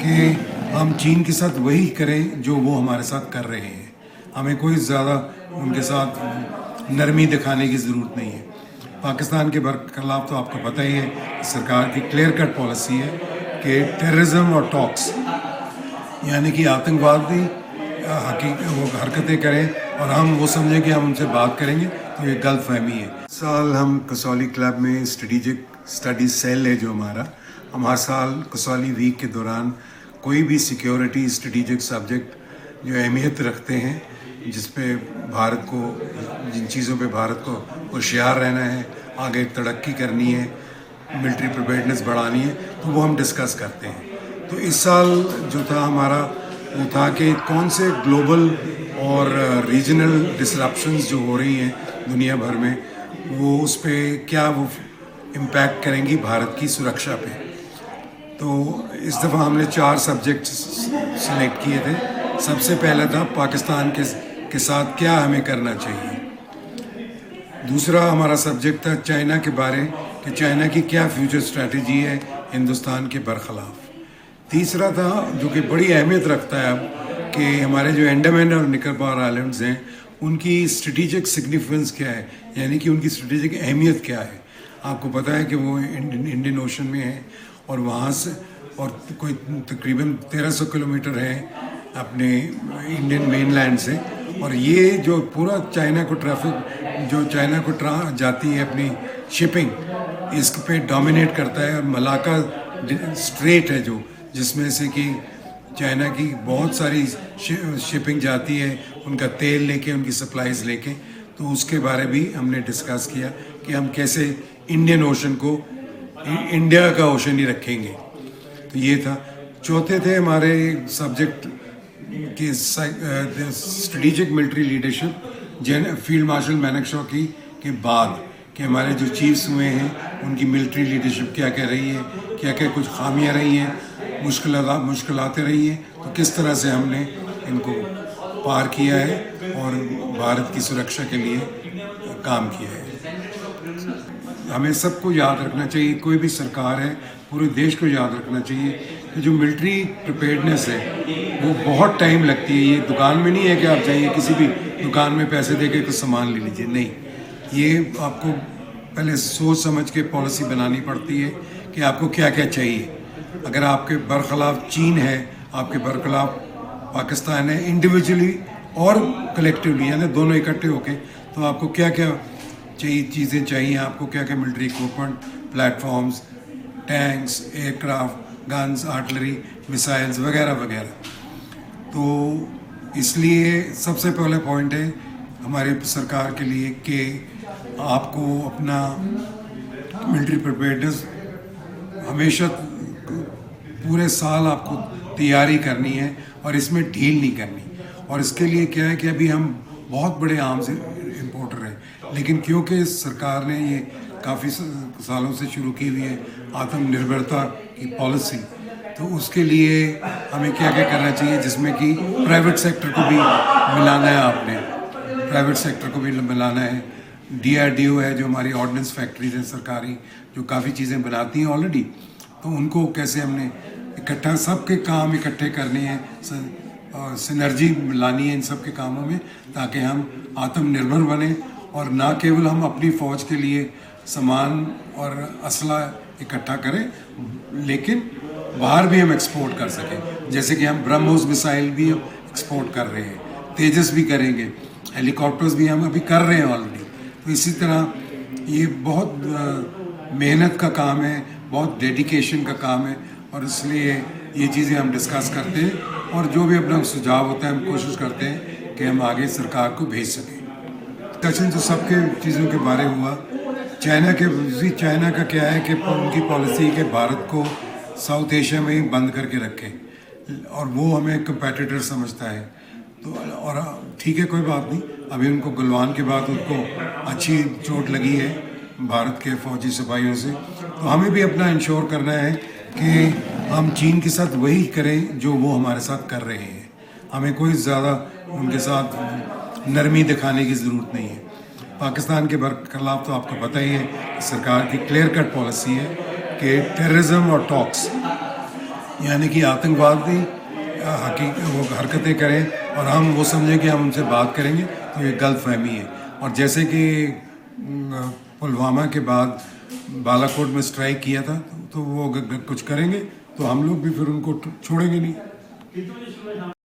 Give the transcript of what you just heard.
कि हम चीन के साथ वही करें जो वो हमारे साथ कर रहे हैं। हमें कोई ज़्यादा उनके साथ नरमी दिखाने की ज़रूरत नहीं है। पाकिस्तान के खिलाफ तो आपको पता ही है, सरकार की क्लियर कट पॉलिसी है कि टेररिज्म और टॉक्स यानी कि आतंकवादी वो हरकतें करें और हम वो समझें कि हम उनसे बात करेंगे, तो ये गलत फहमी है। साल हम कसौली क्लब में स्ट्रेटिजिक स्टडीज सेल है जो हमारा, हम हर साल कसौली वीक के दौरान कोई भी सिक्योरिटी स्ट्रेटिजिक सब्जेक्ट जो अहमियत रखते हैं, जिस पे भारत को, जिन चीज़ों पे भारत को होशियार रहना है, आगे तरक्की करनी है, मिलिट्री प्रिपेयर्डनेस बढ़ानी है, तो वो हम डिस्कस करते हैं। तो इस साल जो था हमारा वो था कि कौन से ग्लोबल और रीजनल डिसरप्शंस जो हो रही हैं दुनिया भर में, वो उस पर क्या वो इम्पैक्ट करेंगी भारत की सुरक्षा पे। तो इस दफ़ा हमने 4 सब्जेक्ट्स सेलेक्ट किए थे। सबसे पहला था पाकिस्तान के साथ क्या हमें करना चाहिए। दूसरा हमारा सब्जेक्ट था चाइना के बारे, कि चाइना की क्या फ्यूचर स्ट्रेटजी है हिंदुस्तान के बरखिलाफ। तीसरा था, जो कि बड़ी अहमियत रखता है अब, कि हमारे जो अंडमान और निकोबार आइलैंड्स हैं उनकी स्ट्रेटिजिक सिग्निफिकेंस क्या है, यानी कि उनकी स्ट्रेटिजिक अहमियत क्या है। आपको पता है कि वो इंडियन ओशन में है और वहाँ से और कोई तकरीबन 1300 किलोमीटर है अपने इंडियन मेनलैंड से, और ये जो पूरा चाइना को ट्रैफिक जो चाइना को जाती है अपनी शिपिंग, इस पे डोमिनेट करता है। और मलाका स्ट्रेट है जो, जिसमें से कि चाइना की बहुत सारी शिपिंग जाती है उनका तेल लेके, उनकी सप्लाईज लेके। तो उसके बारे भी हमने डिस्कस किया कि हम कैसे इंडियन ओशन को इंडिया का ओशन ही रखेंगे। तो ये था। चौथे थे हमारे सब्जेक्ट के strategic military leadership, field marshal Manekshaw के बाद कि हमारे जो चीफ्स हुए हैं उनकी मिलिट्री लीडरशिप क्या क्या रही है, क्या क्या कुछ खामियां रही हैं, मुश्किलातें रही हैं, तो किस तरह से हमने इनको पार किया है और भारत की सुरक्षा के लिए काम किया है। हमें सबको याद रखना चाहिए, कोई भी सरकार है, पूरे देश को याद रखना चाहिए कि जो मिलिट्री प्रिपेयर्डनेस है वो बहुत टाइम लगती है। ये दुकान में नहीं है कि आप जाइए किसी भी दुकान में पैसे दे के कुछ सामान ले लीजिए, नहीं। ये आपको पहले सोच समझ के पॉलिसी बनानी पड़ती है कि आपको क्या क्या चाहिए। अगर आपके बरखिलाफ चीन है, आपके बरखिलाफ पाकिस्तान है, इंडिविजुअली और कलेक्टिवली, यानी दोनों इकट्ठे होके, तो आपको क्या क्या चीज़ें चाहिए, आपको क्या क्या military equipment, platforms, tanks, aircraft, guns, artillery, missiles वगैरह वगैरह। तो इसलिए सबसे पहले पॉइंट है हमारी सरकार के लिए कि आपको अपना मिलिट्री प्रिपेयर्डनेस हमेशा पूरे साल आपको तैयारी करनी है और इसमें ढील नहीं करनी। और इसके लिए क्या है कि अभी हम बहुत बड़े आर्म्स इम्पोर्टर हैं, लेकिन क्योंकि सरकार ने ये काफ़ी सालों से शुरू की हुई है आत्मनिर्भरता की पॉलिसी, तो उसके लिए हमें क्या क्या करना चाहिए, जिसमें कि प्राइवेट सेक्टर को भी मिलाना है, आपने प्राइवेट सेक्टर को भी मिलाना है। DRDO है जो हमारी ऑर्डिनेंस फैक्ट्रीज हैं सरकारी, जो काफ़ी चीज़ें बनाती हैं ऑलरेडी, तो उनको कैसे हमने इकट्ठा, सबके काम इकट्ठे करने हैं, सिनर्जी लानी है इन सब के कामों में, ताकि हम आत्मनिर्भर बने और ना केवल हम अपनी फ़ौज के लिए सामान और असला इकट्ठा करें, लेकिन बाहर भी हम एक्सपोर्ट कर सकें। जैसे कि हम ब्रह्मोस मिसाइल भी हम एक्सपोर्ट कर रहे हैं, तेजस भी करेंगे, हेलीकॉप्टर्स भी हम अभी कर रहे हैं ऑलरेडी। तो इसी तरह ये बहुत मेहनत का काम है, बहुत डेडिकेशन का काम है, और इसलिए ये चीज़ें हम डिस्कस करते हैं और जो भी अपना सुझाव होता है हम कोशिश करते हैं कि हम आगे सरकार को भेज सकें। डिस्कशन तो सबके चीज़ों के बारे हुआ। चाइना का क्या है कि उनकी पॉलिसी है कि भारत को साउथ एशिया में ही बंद करके रखें और वो हमें कंपेटिटर समझता है। तो और ठीक है, कोई बात नहीं, अभी उनको गलवान के बाद उनको अच्छी चोट लगी है भारत के फौजी सिपाहियों से। तो हमें भी अपना इंश्योर करना है कि हम चीन के साथ वही करें जो वो हमारे साथ कर रहे हैं। हमें कोई ज़्यादा उनके साथ नरमी दिखाने की ज़रूरत नहीं है। पाकिस्तान के खिलाफ तो आपको पता ही है, सरकार की क्लियर कट पॉलिसी है कि टेररिज्म और टॉक्स यानी कि आतंकवादी वो हरकतें करें और हम वो समझें कि हम उनसे बात करेंगे, तो ये गलत फहमी है। और जैसे कि पुलवामा के बाद बालाकोट में स्ट्राइक किया था, तो वो कुछ करेंगे तो हम लोग भी फिर उनको छोड़ेंगे नहीं।